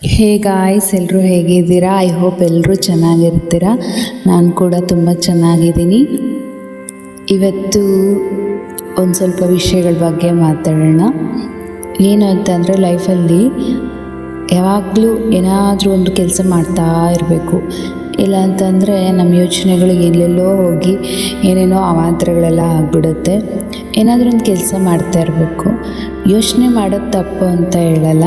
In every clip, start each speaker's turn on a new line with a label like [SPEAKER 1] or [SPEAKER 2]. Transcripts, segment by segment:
[SPEAKER 1] Hey guys, ಎಲ್ಲರೂ ಹೇಗಿದ್ದೀರಾ? I hope ಎಲ್ಲರೂ ಚೆನ್ನಾಗಿರ್ತೀರಾ. ನಾನು ಕೂಡ ತುಂಬ ಚೆನ್ನಾಗಿದ್ದೀನಿ. ಇವತ್ತು ಒಂದು ಸ್ವಲ್ಪ ವಿಷಯಗಳ ಬಗ್ಗೆ ಮಾತಾಡೋಣ. ಏನು ಅಂತಂದರೆ, ಲೈಫಲ್ಲಿ ಯಾವಾಗಲೂ ಏನಾದರೂ ಒಂದು ಕೆಲಸ ಮಾಡ್ತಾ ಇರಬೇಕು. ಇಲ್ಲ ಅಂತಂದರೆ ನಮ್ಮ ಯೋಚನೆಗಳು ಎಲ್ಲೆಲ್ಲೋ ಹೋಗಿ ಏನೇನೋ ಅವಾಂತರಗಳೆಲ್ಲ ಆಗಿಬಿಡುತ್ತೆ. ಏನಾದರೂ ಒಂದು ಕೆಲಸ ಮಾಡ್ತಾ ಇರಬೇಕು. ಯೋಚನೆ ಮಾಡೋದು ತಪ್ಪು ಅಂತ ಹೇಳಲ್ಲ.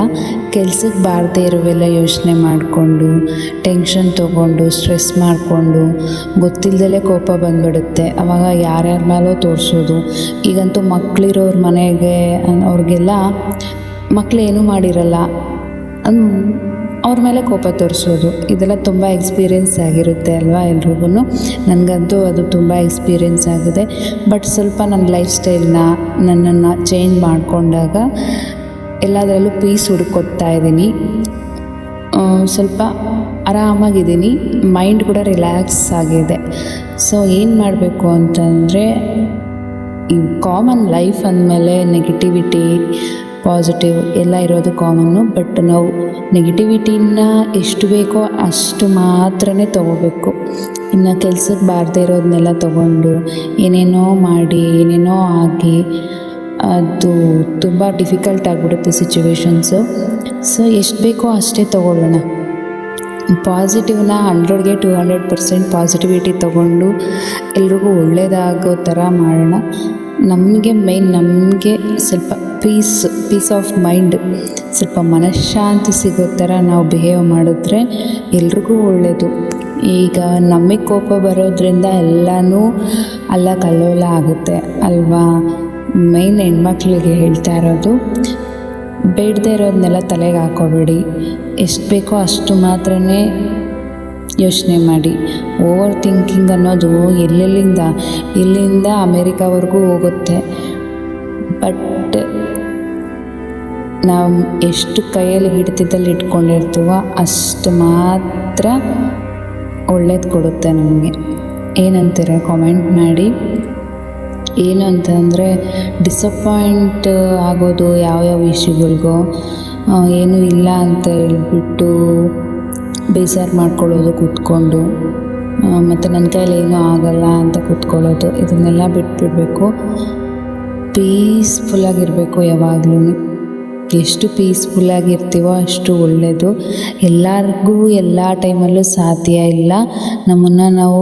[SPEAKER 1] ಕೆಲ್ಸಕ್ಕೆ ಬಾರದೇ ಇರೋವೆಲ್ಲ ಯೋಚನೆ ಮಾಡಿಕೊಂಡು, ಟೆನ್ಷನ್ ತೊಗೊಂಡು, ಸ್ಟ್ರೆಸ್ ಮಾಡಿಕೊಂಡು, ಗೊತ್ತಿಲ್ಲದಲೇ ಕೋಪ ಬಂದುಬಿಡುತ್ತೆ. ಆವಾಗ ಯಾರ್ಯಾರ ಮೇಲೋ ತೋರಿಸೋದು. ಈಗಂತೂ ಮಕ್ಕಳಿರೋರ ಮನೆಗೆ ಅವ್ರಿಗೆಲ್ಲ ಮಕ್ಕಳು ಏನೂ ಮಾಡಿರಲ್ಲ, ಅವ್ರ ಮೇಲೆ ಕೋಪ ತೋರಿಸೋದು. ಇದೆಲ್ಲ ತುಂಬ ಎಕ್ಸ್ಪೀರಿಯೆನ್ಸ್ ಆಗಿರುತ್ತೆ ಅಲ್ವಾ ಎಲ್ರಿಗೂ. ನನಗಂತೂ ಅದು ತುಂಬ ಎಕ್ಸ್ಪೀರಿಯೆನ್ಸ್ ಆಗಿದೆ. ಬಟ್ ಸ್ವಲ್ಪ ನನ್ನ ಲೈಫ್ ಸ್ಟೈಲ್ನ ನನ್ನನ್ನು ಚೇಂಜ್ ಮಾಡಿಕೊಂಡಾಗ ಎಲ್ಲದರಲ್ಲೂ ಪೀಸ್ ಹುಡುಕೊಡ್ತಾ ಇದ್ದೀನಿ. ಸ್ವಲ್ಪ ಆರಾಮಾಗಿದ್ದೀನಿ, ಮೈಂಡ್ ಕೂಡ ರಿಲ್ಯಾಕ್ಸ್ ಆಗಿದೆ. ಸೊ ಏನು ಮಾಡಬೇಕು ಅಂತಂದರೆ, ಈ ಕಾಮನ್ ಲೈಫ್ ಅಂದಮೇಲೆ ನೆಗೆಟಿವಿಟಿ, ಪಾಸಿಟಿವ್ ಎಲ್ಲ ಇರೋದು ಕಾಮನ್ನು. ಬಟ್ ನಾವು ನೆಗೆಟಿವಿಟಿನ ಎಷ್ಟು ಬೇಕೋ ಅಷ್ಟು ಮಾತ್ರನೇ ತೊಗೋಬೇಕು. ಇನ್ನು ಕೆಲ್ಸಕ್ಕೆ ಬಾರದೇ ಇರೋದನ್ನೆಲ್ಲ ತೊಗೊಂಡು ಏನೇನೋ ಮಾಡಿ, ಏನೇನೋ ಆಗಿ, ಅದು ತುಂಬ ಡಿಫಿಕಲ್ಟ್ ಆಗಿಬಿಡುತ್ತೆ ಸಿಚುವೇಶನ್ಸು. ಸೊ ಎಷ್ಟು ಬೇಕೋ ಅಷ್ಟೇ ತೊಗೊಳ್ಳೋಣ. ಪಾಸಿಟಿವ್ನ 100ಗೆ 200% ಪಾಸಿಟಿವಿಟಿ ತೊಗೊಂಡು ಎಲ್ರಿಗೂ ಒಳ್ಳೆಯದಾಗೋ ಥರ ಮಾಡೋಣ. ನಮಗೆ ನಮಗೆ ಸ್ವಲ್ಪ ಪೀಸ್ ಆಫ್ ಮೈಂಡ್, ಸ್ವಲ್ಪ ಮನಃಶಾಂತಿ ಸಿಗೋ ಥರ ನಾವು ಬಿಹೇವ್ ಮಾಡಿದ್ರೆ ಎಲ್ರಿಗೂ ಒಳ್ಳೆಯದು. ಈಗ ನಮಗೆ ಕೋಪ ಬರೋದ್ರಿಂದ ಎಲ್ಲನೂ ಅಲ್ಲಕಲ್ಲೋಲ ಆಗುತ್ತೆ ಅಲ್ವಾ. ಮೇಯ್ನ್ ಹೆಣ್ಮಕ್ಳಿಗೆ ಹೇಳ್ತಾ ಇರೋದು, ಬೇಡದೇ ಇರೋದನ್ನೆಲ್ಲ ತಲೆಗೆ ಹಾಕೋಬೇಡಿ. ಎಷ್ಟು ಬೇಕೋ ಅಷ್ಟು ಮಾತ್ರನೇ ಯೋಚನೆ ಮಾಡಿ. ಓವರ್ ಥಿಂಕಿಂಗ್ ಅನ್ನೋದು ಇಲ್ಲಿಂದ ಅಮೇರಿಕಾವರೆಗೂ ಹೋಗುತ್ತೆ. ಬಟ್ ನಾವು ಎಷ್ಟು ಕೈಯಲ್ಲಿ ಹಿಡಿತದಲ್ಲಿ ಇಟ್ಕೊಂಡಿರ್ತೀವೋ ಅಷ್ಟು ಮಾತ್ರ ಒಳ್ಳೇದು ಕೊಡುತ್ತೆ ನಮಗೆ. ಏನಂತೀರ ಕಾಮೆಂಟ್ ಮಾಡಿ. ಏನು ಅಂತಂದರೆ, ಡಿಸಪಾಯಿಂಟ್ ಆಗೋದು ಯಾವ್ಯಾವ ವಿಷಯಗಳಿಗೋ, ಏನೂ ಇಲ್ಲ ಅಂತ ಹೇಳ್ಬಿಟ್ಟು ಬೇಜಾರು ಮಾಡ್ಕೊಳ್ಳೋದು ಕೂತ್ಕೊಂಡು, ಮತ್ತು ನನ್ನ ಕೈಯಲ್ಲಿ ಏನೂ ಆಗಲ್ಲ ಅಂತ ಕೂತ್ಕೊಳ್ಳೋದು, ಇದನ್ನೆಲ್ಲ ಬಿಟ್ಬಿಡಬೇಕು. ಪೀಸ್ಫುಲ್ಲಾಗಿರಬೇಕು ಯಾವಾಗಲೂ. ಎಷ್ಟು ಪೀಸ್ಫುಲ್ಲಾಗಿರ್ತೀವೋ ಅಷ್ಟು ಒಳ್ಳೆಯದು. ಎಲ್ಲರಿಗೂ ಎಲ್ಲ ಟೈಮಲ್ಲೂ ಸಾಧ್ಯ ಇಲ್ಲ. ನಮ್ಮನ್ನು ನಾವು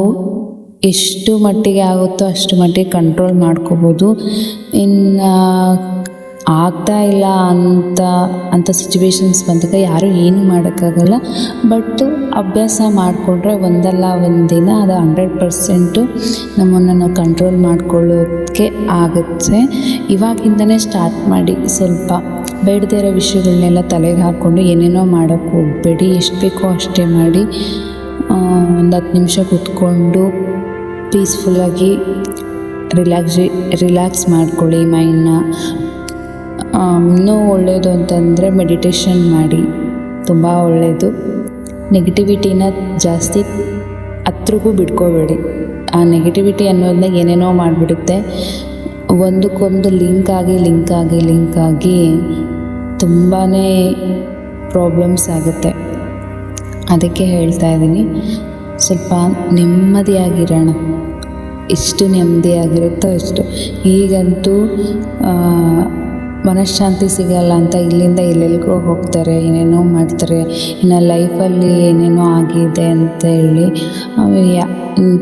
[SPEAKER 1] ಎಷ್ಟು ಮಟ್ಟಿಗೆ ಆಗುತ್ತೋ ಅಷ್ಟು ಮಟ್ಟಿಗೆ ಕಂಟ್ರೋಲ್ ಮಾಡ್ಕೋಬೋದು. ಇನ್ನು ಆಗ್ತಾ ಇಲ್ಲ ಅಂತ ಸಿಚುವೇಶನ್ಸ್ ಬಂದಾಗ ಯಾರೂ ಏನೂ ಮಾಡೋಕ್ಕಾಗಲ್ಲ. ಬಟ್ ಅಭ್ಯಾಸ ಮಾಡಿಕೊಂಡ್ರೆ ಒಂದಲ್ಲ ಒಂದು ದಿನ ಅದು 100% ನಮ್ಮನ್ನು ನಾವು ಕಂಟ್ರೋಲ್ ಮಾಡ್ಕೊಳ್ಳೋದಕ್ಕೆ ಆಗುತ್ತೆ. ಇವಾಗಿಂದನೇ ಸ್ಟಾರ್ಟ್ ಮಾಡಿ. ಸ್ವಲ್ಪ ಬೇಡದೇ ಇರೋ ವಿಷಯಗಳನ್ನೆಲ್ಲ ತಲೆಗೆ ಹಾಕ್ಕೊಂಡು ಏನೇನೋ ಮಾಡೋಕ್ಕೆ ಹೋಗಬೇಡಿ. ಎಷ್ಟು ಬೇಕೋ ಅಷ್ಟೇ ಮಾಡಿ. ಒಂದು 10 ನಿಮಿಷ ಕೂತ್ಕೊಂಡು ಪೀಸ್ಫುಲ್ಲಾಗಿ ರಿಲ್ಯಾಕ್ಸ್ ಮಾಡ್ಕೊಳ್ಳಿ ಮೈಂಡ್ನ. ಇನ್ನೂ ಒಳ್ಳೆಯದು ಅಂತಂದರೆ ಮೆಡಿಟೇಷನ್ ಮಾಡಿ, ತುಂಬ ಒಳ್ಳೆಯದು. ನೆಗೆಟಿವಿಟಿನ ಜಾಸ್ತಿ ಹತ್ರಕ್ಕೂ ಬಿಡ್ಕೋಬೇಡಿ. ಆ ನೆಗೆಟಿವಿಟಿ ಅನ್ನೋದನ್ನ ಏನೇನೋ ಮಾಡಿಬಿಡುತ್ತೆ. ಒಂದಕ್ಕೊಂದು ಲಿಂಕ್ ಆಗಿ ತುಂಬಾ ಪ್ರಾಬ್ಲಮ್ಸ್ ಆಗುತ್ತೆ. ಅದಕ್ಕೆ ಹೇಳ್ತಾ ಇದ್ದೀನಿ, ಸ್ವಲ್ಪ ನೆಮ್ಮದಿಯಾಗಿರೋಣ. ಎಷ್ಟು ನೆಮ್ಮದಿಯಾಗಿರುತ್ತೋ ಅಷ್ಟು. ಈಗಂತೂ ಮನಃಶಾಂತಿ ಸಿಗಲ್ಲ ಅಂತ ಇಲ್ಲಿಂದ ಎಲ್ಲೆಲ್ಲಿಗೋ ಹೋಗ್ತಾರೆ, ಏನೇನೋ ಮಾಡ್ತಾರೆ. ಇನ್ನು ಲೈಫಲ್ಲಿ ಏನೇನೋ ಆಗಿದೆ ಅಂತ ಹೇಳಿ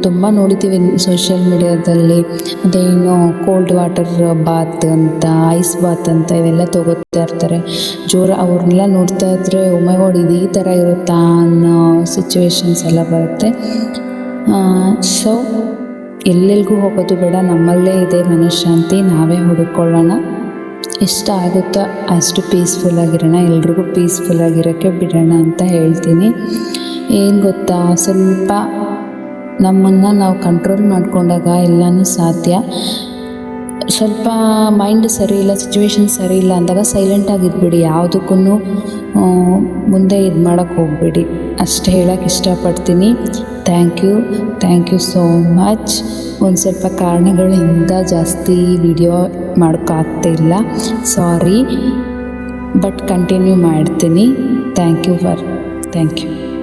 [SPEAKER 1] ತುಂಬ ನೋಡಿದ್ದೀವಿ ಸೋಷಿಯಲ್ ಮೀಡಿಯಾದಲ್ಲಿ. ಅದೇನೋ ಕೋಲ್ಡ್ ವಾಟರ್ ಬಾತ್ ಅಂತ, ಐಸ್ ಬಾತ್ ಅಂತ ಇವೆಲ್ಲ ತೊಗೋತಾ ಇರ್ತಾರೆ. ಅವ್ರನ್ನೆಲ್ಲ ನೋಡ್ತಾ ಇದ್ದರೆ ಓ ಮೈ ಗಾಡ್, ಇದು ಈ ಥರ ಇರುತ್ತಾ ಅನ್ನೋ ಸಿಚುವೇಶನ್ಸ್ ಎಲ್ಲ ಬರುತ್ತೆ. ಸೊ ಎಲ್ಲೆಲ್ಲಿಗೂ ಹೋಗೋದು ಬೇಡ, ನಮ್ಮಲ್ಲೇ ಇದೆ ಮನಃಶಾಂತಿ, ನಾವೇ ಹುಡುಕೊಳ್ಳೋಣ. ಎಷ್ಟು ಆಗುತ್ತೋ ಅಷ್ಟು ಪೀಸ್ಫುಲ್ಲಾಗಿರೋಣ. ಎಲ್ರಿಗೂ ಪೀಸ್ಫುಲ್ಲಾಗಿರೋಕ್ಕೆ ಬಿಡೋಣ ಅಂತ ಹೇಳ್ತೀನಿ. ಏನು ಗೊತ್ತಾ, ಸ್ವಲ್ಪ ನಮ್ಮನ್ನು ನಾವು ಕಂಟ್ರೋಲ್ ಮಾಡಿಕೊಂಡಾಗ ಎಲ್ಲನೂ ಸಾಧ್ಯ. ಸ್ವಲ್ಪ ಮೈಂಡ್ ಸರಿ ಇಲ್ಲ, ಸಿಚುವೇಶನ್ ಸರಿ ಇಲ್ಲ ಅಂದಾಗ ಸೈಲೆಂಟಾಗಿದ್ಬಿಡಿ. ಯಾವುದಕ್ಕೂ ಮುಂದೆ ಇದು ಮಾಡೋಕ್ಕೆ ಹೋಗಬೇಡಿ. ಅಷ್ಟು ಹೇಳೋಕ್ಕೆ ಇಷ್ಟಪಡ್ತೀನಿ. Thank you so much. ಒಂದು ಸ್ವಲ್ಪ ಕಾರಣಗಳಿಂದ ಜಾಸ್ತಿ ವಿಡಿಯೋ ಮಾಡೋಕ್ಕಾಗ್ತಿಲ್ಲ, ಸಾರಿ. ಬಟ್ ಕಂಟಿನ್ಯೂ ಮಾಡ್ತೀನಿ. Thank you.